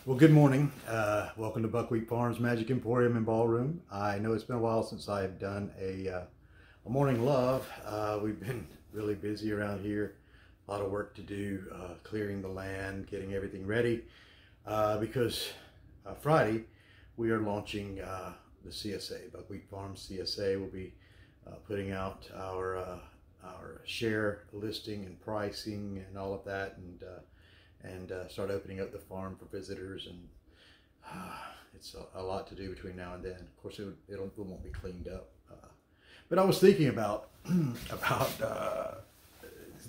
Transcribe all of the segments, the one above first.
Well, good morning. Welcome to Buckwheat Farms Magic Emporium and Ballroom. I know it's been a while since I've done a morning love. We've been really busy around here. A lot of work to do, clearing the land, getting everything ready. Because Friday we are launching the CSA. Buckwheat Farms CSA will be putting out our share listing and pricing and all of that, and start opening up the farm for visitors, and it's a lot to do between now and then. Of course, it won't be cleaned up, but I was thinking about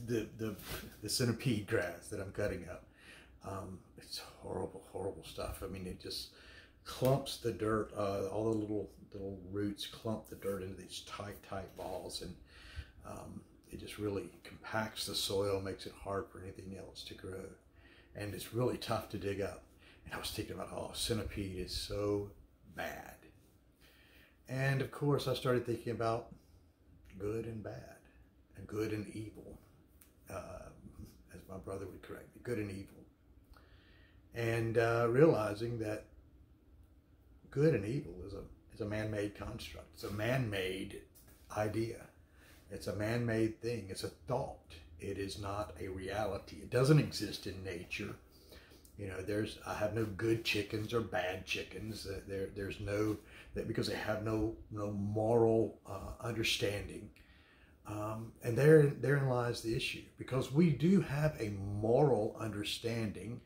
the centipede grass that I'm cutting up. It's horrible stuff. I mean, it just clumps the dirt. All the little roots clump the dirt into these tight balls, and it just really compacts the soil, makes it hard for anything else to grow. And it's really tough to dig up. And I was thinking about, oh, centipede is so bad. And of course, I started thinking about good and bad, and good and evil, as my brother would correct me, good and evil. And realizing that good and evil is a man-made construct. It's a man-made idea. It's a man-made thing. It's a thought. It is not a reality. It doesn't exist in nature. You know, I have no good chickens or bad chickens. There's no, because they have no moral understanding. And therein lies the issue. Because we do have a moral understanding,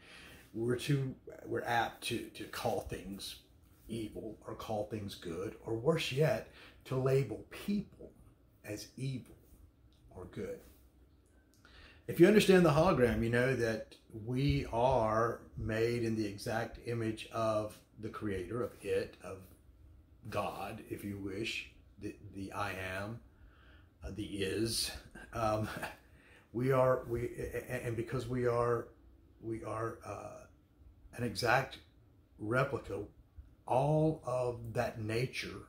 we're apt to call things evil or call things good, or worse yet, to label people as evil or good. If you understand the hologram, you know that we are made in the exact image of the Creator, of God, if you wish, the I am, the is. And because we are an exact replica, all of that nature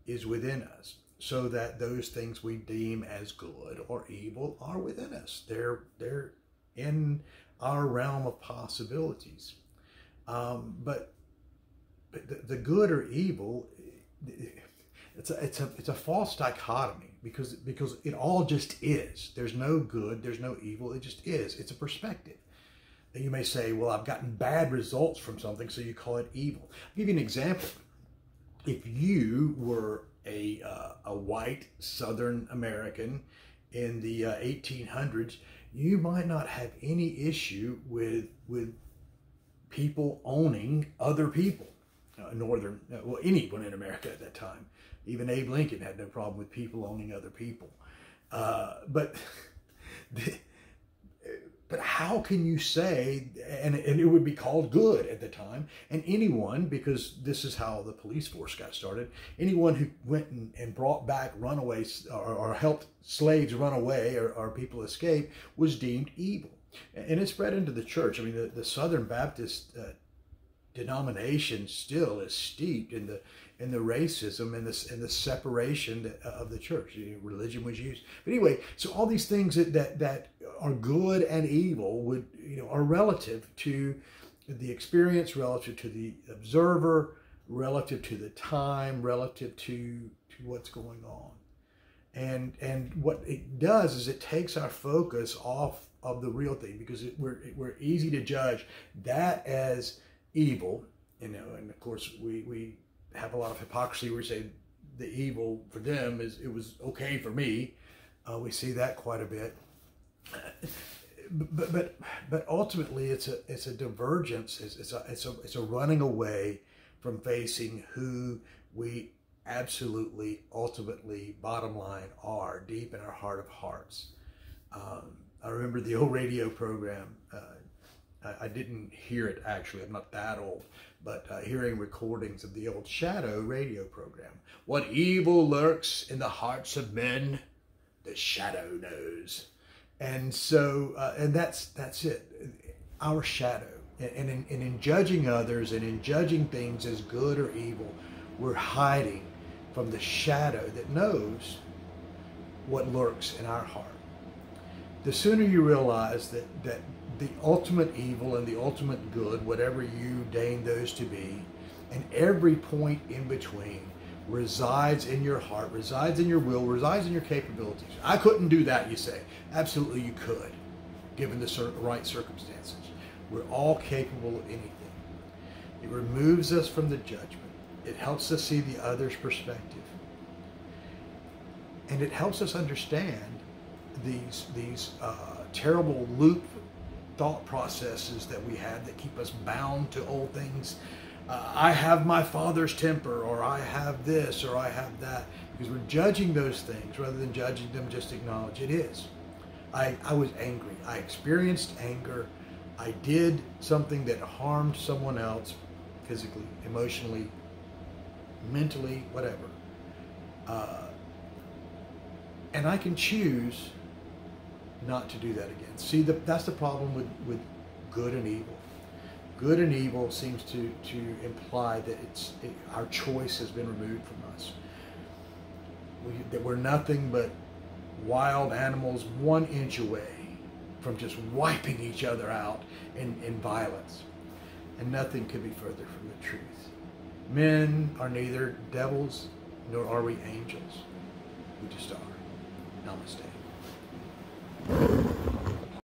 is within us. So that those things we deem as good or evil are within us. They're in our realm of possibilities. But the good or evil, it's a false dichotomy, because it all just is. There's no good, there's no evil. It just is. It's a perspective. And you may say, well, I've gotten bad results from something, so you call it evil. I'll give you an example. If you were a white Southern American in the 1800s, you might not have any issue with people owning other people. Anyone in America at that time. Even Abe Lincoln had no problem with people owning other people. But how can you say, and it would be called good at the time, and anyone, because this is how the police force got started, anyone who went and brought back runaways or helped slaves run away or people escape was deemed evil. And it spread into the church. I mean, the Southern Baptist denomination still is steeped in the racism and the separation of the church. Religion was used. But anyway, so all these things that are good and evil are relative to the experience, relative to the observer, relative to the time, relative to what's going on. And what it does is it takes our focus off of the real thing, because we're easy to judge that as evil, and of course we have a lot of hypocrisy where we say the evil for them is it was okay for me. We see that quite a bit, but ultimately it's a divergence. It's a running away from facing who we absolutely, ultimately, bottom line are deep in our heart of hearts. I remember the old radio program. I didn't hear it actually, I'm not that old, but hearing recordings of the old Shadow radio program. What evil lurks in the hearts of men, the Shadow knows. And so, and that's it, our shadow. And in judging others and in judging things as good or evil, we're hiding from the shadow that knows what lurks in our heart. The sooner you realize that the ultimate evil and the ultimate good, whatever you deign those to be, and every point in between resides in your heart, resides in your will, resides in your capabilities. I couldn't do that, you say. Absolutely you could, given the right circumstances. We're all capable of anything. It removes us from the judgment. It helps us see the other's perspective. And it helps us understand these terrible loop thought processes that we have that keep us bound to old things. I have my father's temper, or I have this, or I have that. Because we're judging those things rather than judging them, just acknowledge it is. I was angry. I experienced anger. I did something that harmed someone else, physically, emotionally, mentally, whatever. And I can choose not to do that again. See, that's the problem with good and evil. Good and evil seems to imply that our choice has been removed from us. That we're nothing but wild animals 1 inch away from just wiping each other out in violence. And nothing could be further from the truth. Men are neither devils nor are we angels. We just are. Namaste.